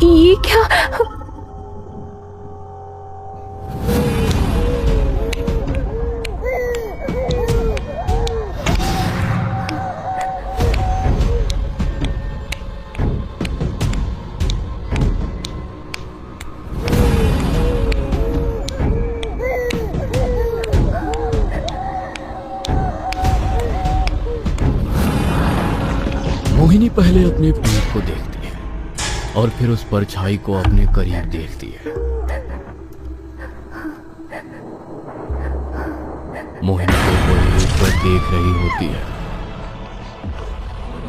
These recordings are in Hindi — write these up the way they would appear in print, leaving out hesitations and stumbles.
ये क्या? मोहिनी पहले अपने पीठ को देखती है और फिर उस परछाई को अपने करीब देखती है। मोहिनी को कोई ऊपर देख रही होती है।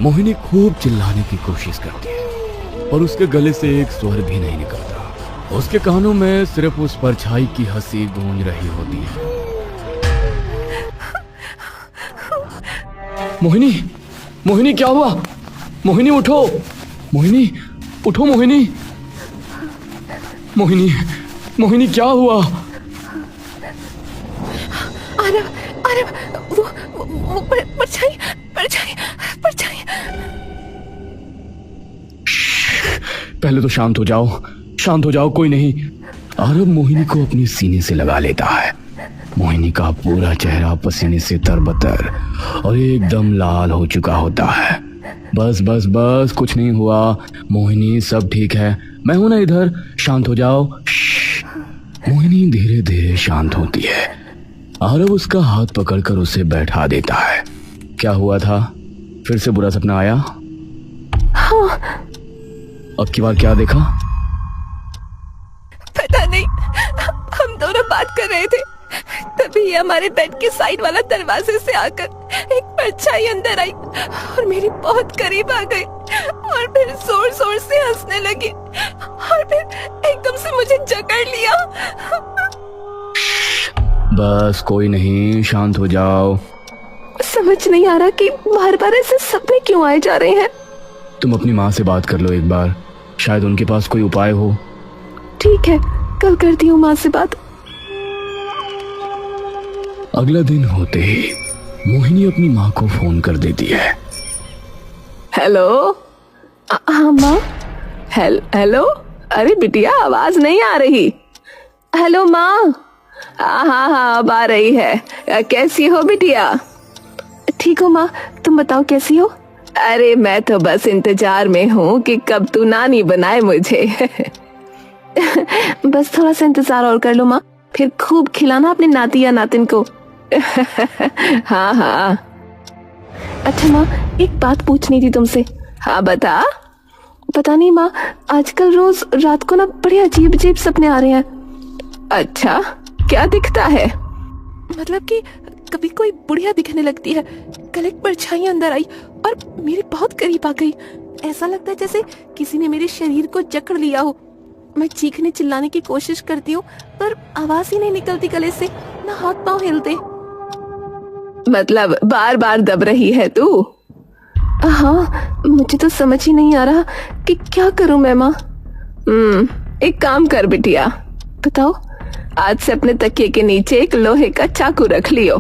मोहिनी खूब चिल्लाने की कोशिश करती है और उसके गले से एक स्वर भी नहीं निकलता। उसके कानों में सिर्फ उस परछाई की हंसी गूंज रही होती है। मोहिनी, मोहिनी क्या हुआ? मोहिनी उठो, मोहिनी उठो, मोहिनी, मोहिनी, मोहिनी क्या हुआ? आरव, आरव, वो परछाई, परछाई, परछाई। पहले तो शांत हो जाओ, शांत हो जाओ, कोई नहीं। आरव मोहिनी को अपने सीने से लगा लेता है। मोहिनी का पूरा चेहरा पसीने से तरबतर और एकदम लाल हो चुका होता है। बस बस बस, कुछ नहीं हुआ मोहिनी, सब ठीक है, मैं हूं ना इधर, शांत हो जाओ। मोहिनी धीरे धीरे शांत होती है। आरव उसका हाथ पकड़कर उसे बैठा देता है। क्या हुआ था? फिर से बुरा सपना आया? हाँ। अब की बार क्या देखा? पता नहीं, हम दोनों बात कर रहे थे, तभी ये हमारे बेड के साइड वाला दरवाजे से आकर एक परछाई अंदर आई और मेरी बहुत करीब आ गई और फिर जोर जोर से हंसने लगी और फिर एकदम से मुझे जकड़ लिया। बस कोई नहीं, शांत हो जाओ। समझ नहीं आ रहा कि बार बार ऐसे सपने क्यों आए जा रहे हैं। तुम अपनी माँ से बात कर लो एक बार, शायद उनके पास कोई उपाय हो। ठीक है, कल करती हूँ माँ से बात। अगला दिन होते ही मोहिनी अपनी माँ को फोन कर देती है। हेलो। हाँ माँ। हेलो। अरे बिटिया, आवाज नहीं आ रही। हेलो माँ। हाँ हाँ हाँ, अब आ रही है। कैसी हो बिटिया? ठीक हो माँ, तुम बताओ कैसी हो? अरे मैं तो बस इंतजार में हूँ कि कब तू नानी बनाए मुझे। बस थोड़ा सा इंतजार और कर लो माँ, फिर खूब खिलाना अपने नाती या नातिन को। हाँ हाँ। अच्छा माँ, एक बात पूछनी थी तुमसे। हाँ बता। पता नहीं माँ, आजकल रोज रात को ना बड़े अजीब अजीब सपने आ रहे हैं। अच्छा, क्या दिखता है? मतलब कि कभी कोई बुढ़िया दिखने लगती है, कल एक परछाई अंदर आई और मेरे बहुत करीब आ गई। ऐसा लगता है जैसे किसी ने मेरे शरीर को जकड़ लिया हो। मैं चीखने चिल्लाने की कोशिश करती हूँ पर आवाज ही नहीं निकलती गले से, ना हाथ पांव हिलते। मतलब बार बार दब रही है तू? हाँ, मुझे तो समझ ही नहीं आ रहा कि क्या करूं मैं माँ। एक काम कर बिटिया। बताओ। आज से अपने तकिए के नीचे एक लोहे का चाकू रख लियो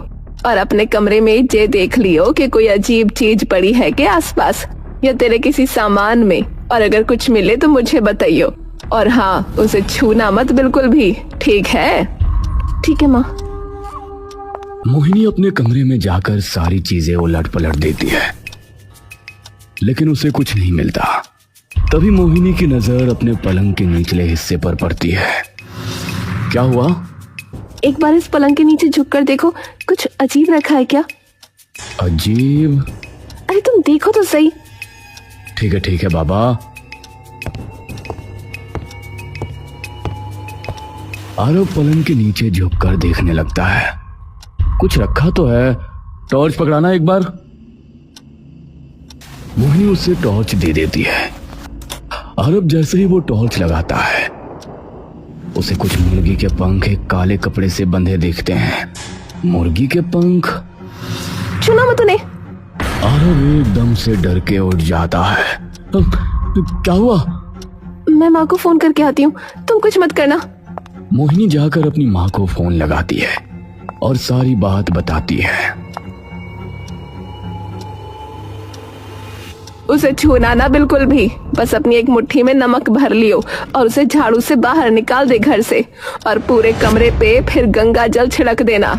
और अपने कमरे में ये देख लियो कि कोई अजीब चीज पड़ी है के आसपास या तेरे किसी सामान में, और अगर कुछ मिले तो मुझे बताइयो। और हाँ, उसे छूना मत बिल्कुल भी, ठीक है? ठीक है माँ। मोहिनी अपने कमरे में जाकर सारी चीजें उलट पलट देती है, लेकिन उसे कुछ नहीं मिलता। तभी मोहिनी की नजर अपने पलंग के निचले हिस्से पर पड़ती है। क्या हुआ? एक बार इस पलंग के नीचे झुककर देखो, कुछ अजीब रखा है क्या? अजीब? अरे तुम देखो तो सही। ठीक है बाबा। आरव पलंग के नीचे झुककर देखने लगता है। कुछ रखा तो है, टॉर्च पकड़ाना एक बार। मोहिनी उसे टॉर्च दे देती है। आरव जैसे ही वो टॉर्च लगाता है, उसे कुछ मुर्गी के पंख एक काले कपड़े से बंधे दिखते हैं। मुर्गी के पंख? सुना मत तूने? आरव एकदम से डर के उठ जाता है। क्या हुआ? मैं माँ को फोन करके आती हूँ, तुम कुछ मत करना। मोहिनी जाकर अपनी माँ को फोन लगाती है और सारी बात बताती है। उसे छूना ना बिल्कुल भी। बस अपनी एक मुट्ठी में नमक भर लियो और उसे झाड़ू से बाहर निकाल दे घर से, और पूरे कमरे पे फिर गंगा जल छिड़क देना।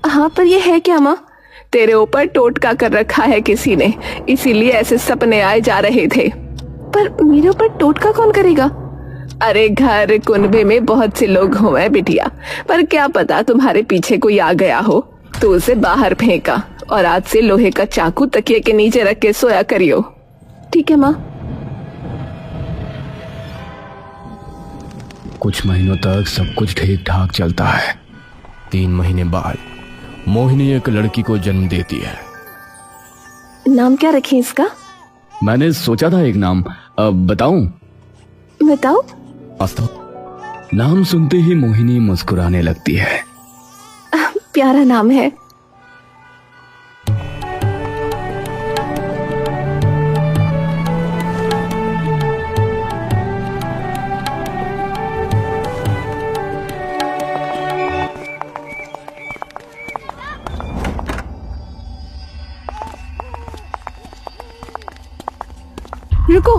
हाँ, पर ये है क्या माँ? तेरे ऊपर टोटका कर रखा है किसी ने, इसीलिए ऐसे सपने आए जा रहे थे। पर मेरे ऊपर टोटका कौन करेगा? अरे घर कुनबे में बहुत से लोग हुए बिटिया, पर क्या पता तुम्हारे पीछे कोई आ गया हो तो उसे बाहर फेंका, और आज से लोहे का चाकू तकिए के नीचे रख के सोया करियो। ठीक है माँ। कुछ महीनों तक सब कुछ ठीक ठाक चलता है। 3 महीने बाद मोहिनी एक लड़की को जन्म देती है। नाम क्या रखें इसका? मैंने सोचा था एक नाम, अब बताऊं? बताओ। आस्था। नाम सुनते ही मोहिनी मुस्कुराने लगती है। प्यारा नाम है। रुको।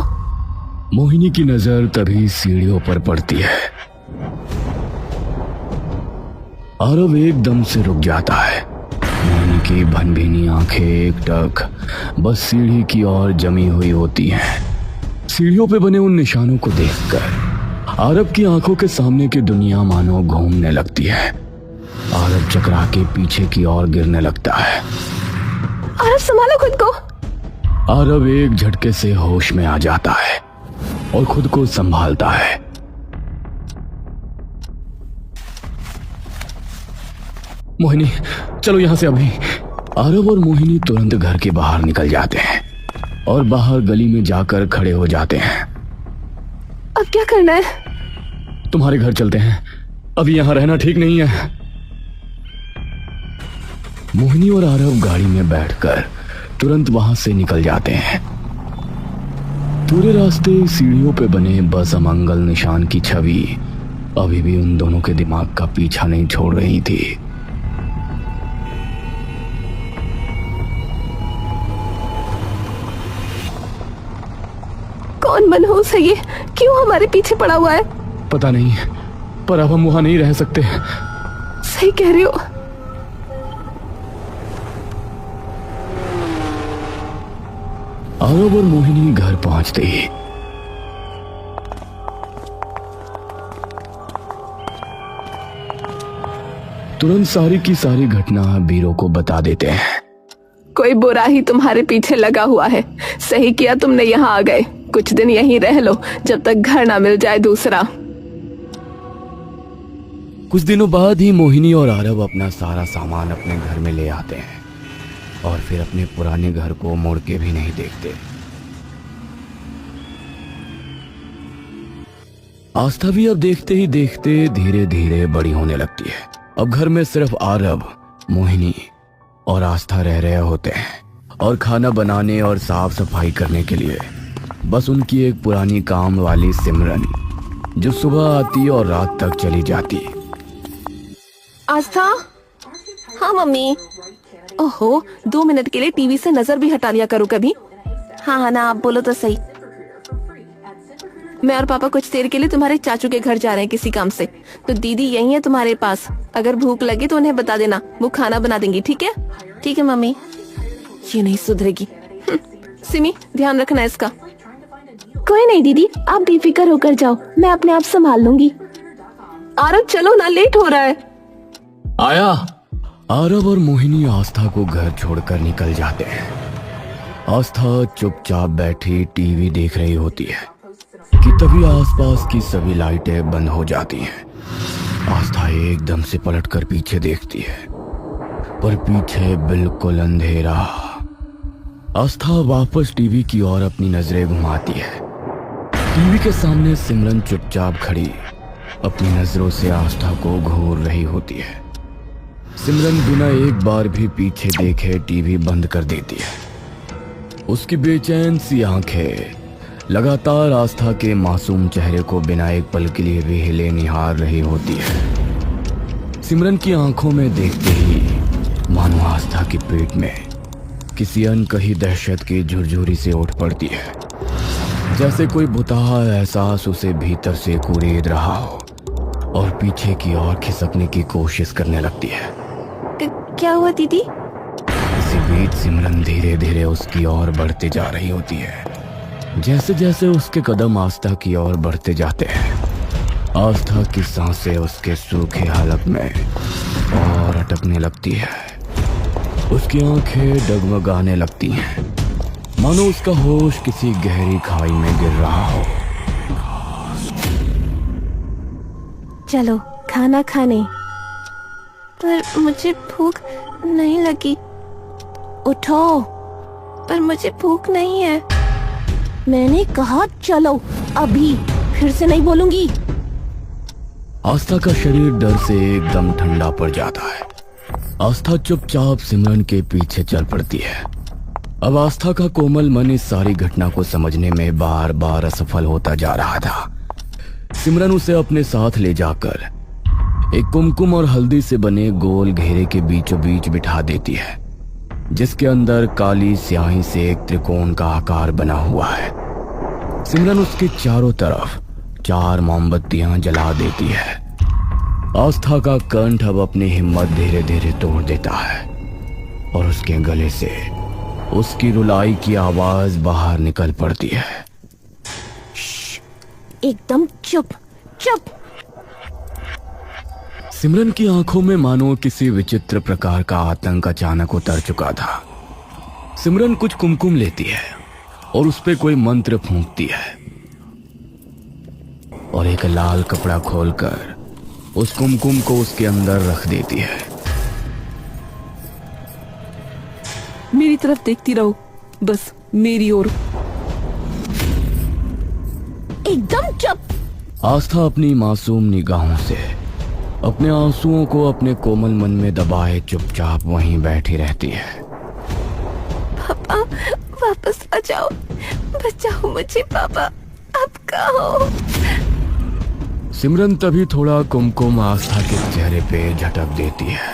मोहिनी की नजर तभी सीढ़ियों पर पड़ती है। आरव एकदम से रुक जाता है। मोहिनी की भनभीनी आंखें एकटक बस सीढ़ी की ओर जमी हुई होती हैं। सीढ़ियों पे बने उन निशानों को देखकर आरव की आंखों के सामने की दुनिया मानो घूमने लगती है। आरव चकरा के पीछे की ओर गिरने लगता है। आरव, संभालो खुद को। आरव एक झटके से होश में आ जाता है और खुद को संभालता है। मोहिनी, चलो यहां से अभी। आरव और मोहिनी तुरंत घर के बाहर निकल जाते हैं और बाहर गली में जाकर खड़े हो जाते हैं। अब क्या करना है? तुम्हारे घर चलते हैं, अभी यहां रहना ठीक नहीं है। मोहिनी और आरव गाड़ी में बैठकर तुरंत वहां से निकल जाते हैं। पूरे रास्ते सीढ़ियों पे बने बस अमंगल निशान की छवि अभी भी उन दोनों के दिमाग का पीछा नहीं छोड़ रही थी। कौन मनहूस है ये? क्यों हमारे पीछे पड़ा हुआ है? पता नहीं, पर अब हम वहां नहीं रह सकते। सही कह रहे हो। आरव और मोहिनी घर पहुंचते ही तुरंत सारी की सारी घटना बीरो को बता देते हैं। कोई बुरा ही तुम्हारे पीछे लगा हुआ है। सही किया तुमने यहाँ आ गए। कुछ दिन यहीं रह लो जब तक घर ना मिल जाए दूसरा। कुछ दिनों बाद ही मोहिनी और आरव अपना सारा सामान अपने घर में ले आते हैं और फिर अपने पुराने घर को मुड़ के भी नहीं देखते। आस्था भी अब देखते ही देखते धीरे धीरे बड़ी होने लगती है। अब घर में सिर्फ आरव, मोहिनी और आस्था रह रहे होते हैं और खाना बनाने और साफ सफाई करने के लिए बस उनकी एक पुरानी काम वाली सिमरन, जो सुबह आती और रात तक चली जाती। आस्था। हाँ मम्मी। ओहो, 2 मिनट के लिए टीवी से नजर भी हटा लिया करो कभी। हाँ हाँ ना, आप बोलो तो सही। मैं और पापा कुछ देर के लिए तुम्हारे चाचू के घर जा रहे हैं किसी काम से, तो दीदी यही है तुम्हारे पास। अगर भूख लगे तो उन्हें बता देना, वो खाना बना देंगी। ठीक है? ठीक है मम्मी। ये नहीं सुधरेगी। सिमी, ध्यान रखना इसका। कोई नहीं दीदी, आप बेफिक्र होकर जाओ, मैं अपने आप संभाल लूंगी। आरव चलो ना, लेट हो रहा है। आया। आरव और मोहिनी आस्था को घर छोड़कर निकल जाते हैं। आस्था चुपचाप बैठी टीवी देख रही होती है कि तभी आसपास की सभी लाइटें बंद हो जाती हैं। आस्था एकदम से पलटकर पीछे देखती है, पर पीछे बिल्कुल अंधेरा। आस्था वापस टीवी की ओर अपनी नजरें घुमाती है। टीवी के सामने सिमरन चुपचाप खड़ी अपनी नजरों से आस्था को घूर रही होती है। सिमरन बिना एक बार भी पीछे देखे टीवी बंद कर देती है। उसकी बेचैन सी आंखें लगातार आस्था के मासूम चेहरे को बिना एक पल के लिए भी हिले निहार रही होती है। सिमरन की आंखों में देखते ही मानो आस्था के पेट में किसी अनकही दहशत की झुरझुरी से उठ पड़ती है, जैसे कोई बुताहा एहसास उसे भीतर से कुरेद रहा हो और पीछे की ओर खिसकने की कोशिश करने लगती है। क्या हुआ दीदी? इसी बीच सिमरन धीरे धीरे उसकी ओर बढ़ते जा रही होती है। जैसे जैसे उसके कदम आस्था की ओर बढ़ते जाते हैं, आस्था की सांसें उसके सूखे हलक में और अटकने लगती है। उसकी आंखें डगमगाने लगती हैं, मानो उसका होश किसी गहरी खाई में गिर रहा हो। चलो खाना खाने। पर मुझे भूख नहीं लगी। उठो। पर मुझे भूख नहीं है। मैंने कहा चलो अभी, फिर से नहीं बोलूंगी। आस्था का शरीर डर से एकदम ठंडा पड़ जाता है। आस्था चुपचाप सिमरन के पीछे चल पड़ती है। अब आस्था का कोमल मन इस सारी घटना को समझने में बार बार असफल होता जा रहा था। सिमरन उसे अपने साथ ले जाकर एक कुमकुम और हल्दी से बने गोल घेरे के बीचों बीच बिठा देती है, जिसके अंदर काली स्याही से एक त्रिकोण का आकार बना हुआ है। सिमरन उसके चारों तरफ 4 मोमबत्तियां जला देती है। आस्था का कंठ अब अपनी हिम्मत धीरे धीरे तोड़ देता है और उसके गले से उसकी रुलाई की आवाज बाहर निकल पड़ती है। एकदम चुप चुप। सिमरन की आंखों में मानो किसी विचित्र प्रकार का आतंक अचानक उतर चुका था। सिमरन कुछ कुमकुम लेती है और उस पे कोई मंत्र फूंकती है और एक लाल कपड़ा खोलकर उस कुमकुम को उसके अंदर रख देती है। मेरी तरफ देखती रहो, बस मेरी ओर। एकदम चुप। आस्था अपनी मासूम निगाहों से अपने आंसुओं को अपने कोमल मन में दबाए चुपचाप वहीं बैठी रहती है। पापा वापस आ जाओ, बचाओ मुझे पापा, अब कहो। सिमरन तभी थोड़ा कुमकुम आस्था के चेहरे पे झटक देती है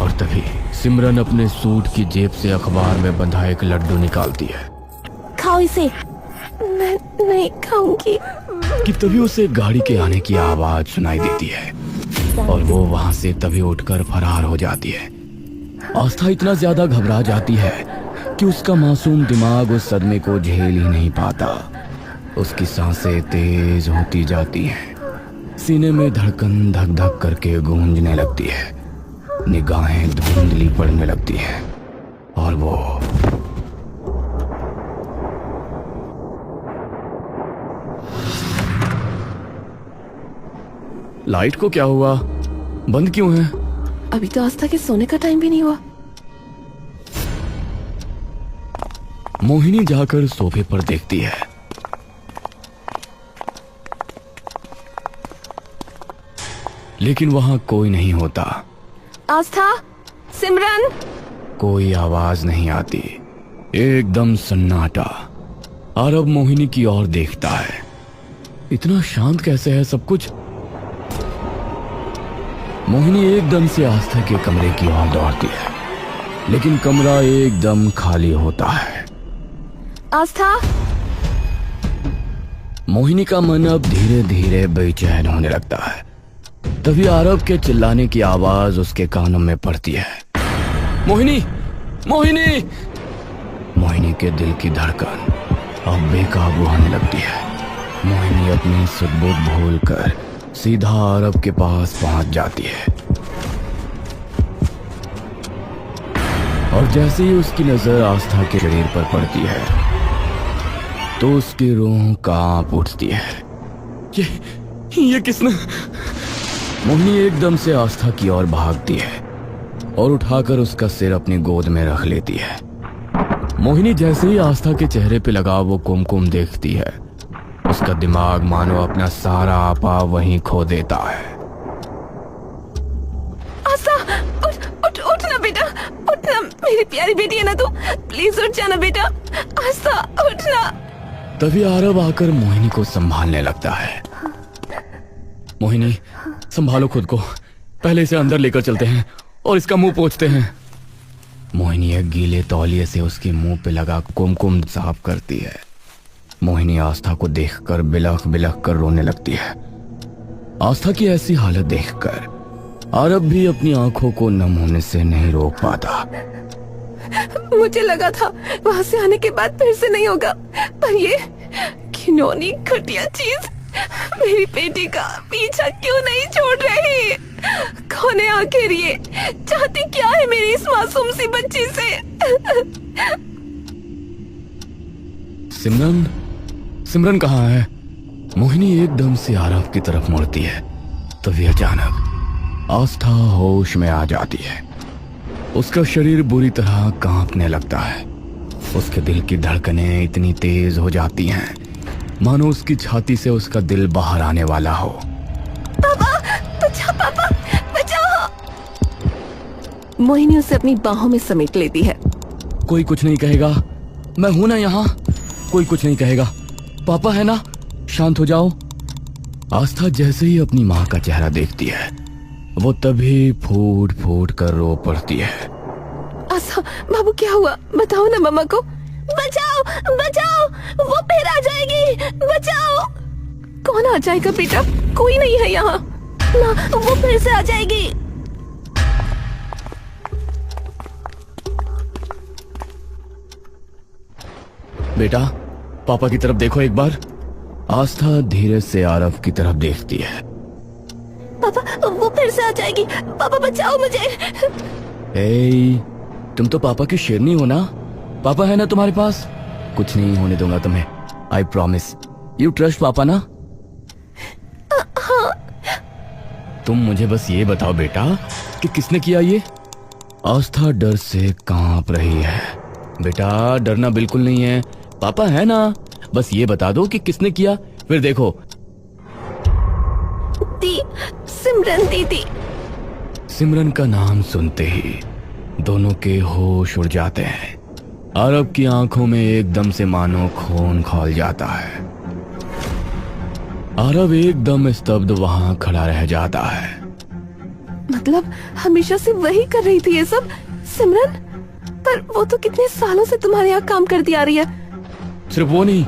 और तभी सिमरन अपने सूट की जेब से अखबार में बंधा एक लड्डू निकालती है। खाओ इसे। मैं नहीं खाऊंगी। कि तभी उसे गाड़ी के आने की आवाज सुनाई देती है और वो वहां से तभी उठकर फरार हो जाती है। आस्था इतना ज्यादा घबरा जाती है कि उसका मासूम दिमाग उस सदमे को झेल ही नहीं पाता। उसकी सांसें तेज होती जाती हैं, सीने में धड़कन धक धक करके गूंजने लगती है, निगाहें धुंधली पड़ने लगती हैं और वो लाइट को क्या हुआ? बंद क्यों है? अभी तो आस्था के सोने का टाइम भी नहीं हुआ। मोहिनी जाकर सोफे पर देखती है। लेकिन वहां कोई नहीं होता। आस्था, सिमरन। कोई आवाज नहीं आती, एकदम सन्नाटा। आरब मोहिनी की ओर देखता है। इतना शांत कैसे है सब कुछ? मोहिनी एकदम से आस्था के कमरे की ओर दौड़ती है, लेकिन कमरा एकदम खाली होता है। आस्था। मोहिनी का मन अब धीरे धीरे बेचैन होने लगता है। तभी आरब के चिल्लाने की आवाज उसके कानों में पड़ती है। मोहिनी, मोहिनी! मोहिनी के दिल की धड़कन अब बेकाबू होने लगती है। मोहिनी अपनी सुध-बुध भूलकर सीधा आरब के पास पहुंच जाती है और जैसे ही उसकी नजर आस्था के शरीर पर पड़ती है तो उसकी रूह कांप उठती है। ये किसने? मोहिनी एकदम से आस्था की ओर भागती है और उठाकर उसका सिर अपनी गोद में रख लेती है। मोहिनी जैसे ही आस्था के चेहरे पे लगा वो कुमकुम देखती है, उसका दिमाग मानो अपना सारा आपा वहीं खो देता है। आस्था, उठ ना बेटा, उठ ना। मेरी प्यारी बेटी है ना तू, प्लीज उठ जाना बेटा। आस्था, उठ ना। तभी आरब आकर मोहिनी को संभालने लगता है। मोहिनी, संभालो खुद को, पहले इसे अंदर लेकर चलते हैं और इसका मुंह पोंछते हैं। मोहिनी एक गीले तौलिए से उसके मुंह पे लगा कुमकुम साफ करती है। मोहिनी आस्था को देखकर बिलख बिलख कर रोने लगती है। आस्था की ऐसी हालत देखकर आरब भी अपनी आंखों को नम होने से नहीं रोक पाता। मुझे लगा था वहां से आने के बाद फिर से नहीं होगा, पर ये घिनौनी घटिया चीज मेरी बेटी का पीछा क्यों नहीं छोड़ रही? कौन है आखिर ये? चाहती क्या है मेरी इस मासूम सी बच्ची से? सिमरन, सिमरन कहाँ है? मोहिनी एकदम से आरव की तरफ मुड़ती है, तभी अचानक आस्था होश में आ जाती है। उसका शरीर बुरी तरह कांपने लगता है। उसके दिल की धड़कनें इतनी तेज हो जाती हैं मानो उसकी छाती से उसका दिल बाहर आने वाला हो। पापा बचाओ, पापा बचाओ! मोहिनी उसे अपनी बाहों में समेट लेती है। कोई कुछ नहीं कहेगा, मैं हूं ना यहाँ, कोई कुछ नहीं कहेगा। पापा है ना, शांत हो जाओ। आस्था जैसे ही अपनी माँ का चेहरा देखती है वो तभी फूट फूट कर रो पड़ती है। आस्था बाबू, क्या हुआ? बताओ ना मम्मा को। बचाओ बचाओ, वो फिर आ जाएगी, बचाओ! कौन आ जाएगा बेटा? कोई नहीं है यहाँ ना, वो फिर से आ जाएगी। बेटा, पापा की तरफ देखो एक बार। आस्था धीरे से आरव की तरफ देखती है। पापा वो फिर से आ जाएगी, पापा बचाओ मुझे। ए, तुम तो पापा की शेरनी हो ना? पापा है ना तुम्हारे पास? कुछ नहीं होने दूंगा तुम्हें, आई प्रॉमिस। यू ट्रस्ट पापा ना? हाँ। तुम मुझे बस ये बताओ बेटा कि किसने किया ये? आस्था डर से कांप रही है। बेटा डरना बिल्कुल नहीं है, पापा है ना, बस ये बता दो कि किसने किया, फिर देखो। सिमरन दीदी। सिमरन का नाम सुनते ही दोनों के होश उड़ जाते हैं। आरब की आंखों में एकदम से मानो खून खौल जाता है। आरब एकदम स्तब्ध वहां खड़ा रह जाता है। मतलब हमेशा से वही कर रही थी ये सब सिमरन? पर वो तो कितने सालों से तुम्हारे यहाँ काम करती आ रही है। सिर्फ वो नहीं,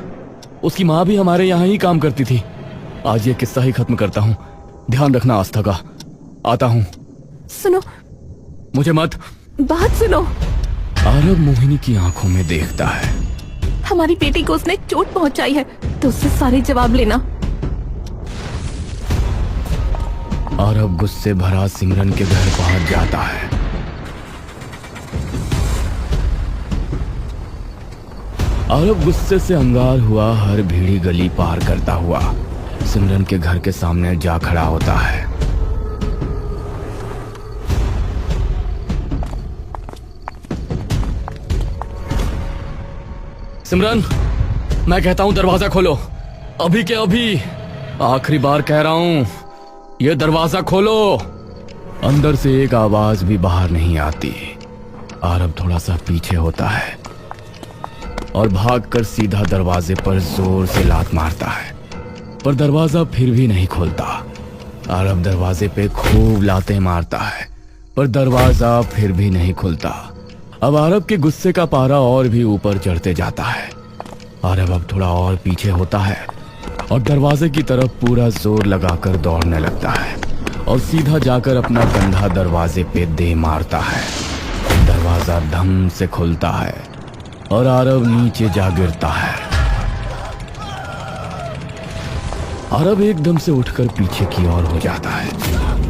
उसकी माँ भी हमारे यहाँ ही काम करती थी। आज ये किस्सा ही खत्म करता हूँ, ध्यान रखना आस्था का। आता हूँ। सुनो, मुझे मत। बात सुनो। आरब मोहिनी की आंखों में देखता है। हमारी बेटी को उसने चोट पहुंचाई है, तो उससे सारे जवाब लेना। आरब गुस्से भरा सिमरन के घर पहुंच जाता है। आरब गुस्से से अंगार हुआ हर भीड़ी गली पार करता हुआ सिमरन के घर के सामने जा खड़ा होता है। सिमरन, मैं कहता हूं दरवाजा खोलो, अभी के अभी, आखिरी बार कह रहा हूं, ये दरवाजा खोलो। अंदर से एक आवाज भी बाहर नहीं आती। आरब थोड़ा सा पीछे होता है और भागकर सीधा दरवाजे पर जोर से लात मारता है, पर दरवाजा फिर भी नहीं खोलता। आरब दरवाजे पे खूब लातें मारता है, पर दरवाजा फिर भी नहीं खुलता। अब आरब के गुस्से का पारा और भी ऊपर चढ़ते जाता है। आरब अब थोड़ा और पीछे होता है और दरवाजे की तरफ पूरा जोर लगाकर दौड़ने लगता है और सीधा जाकर अपना कंधा दरवाजे पे दे मारता है। दरवाजा धम से खुलता है और आरब नीचे जा गिरता है। आरब एकदम से उठकर पीछे की ओर हो जाता है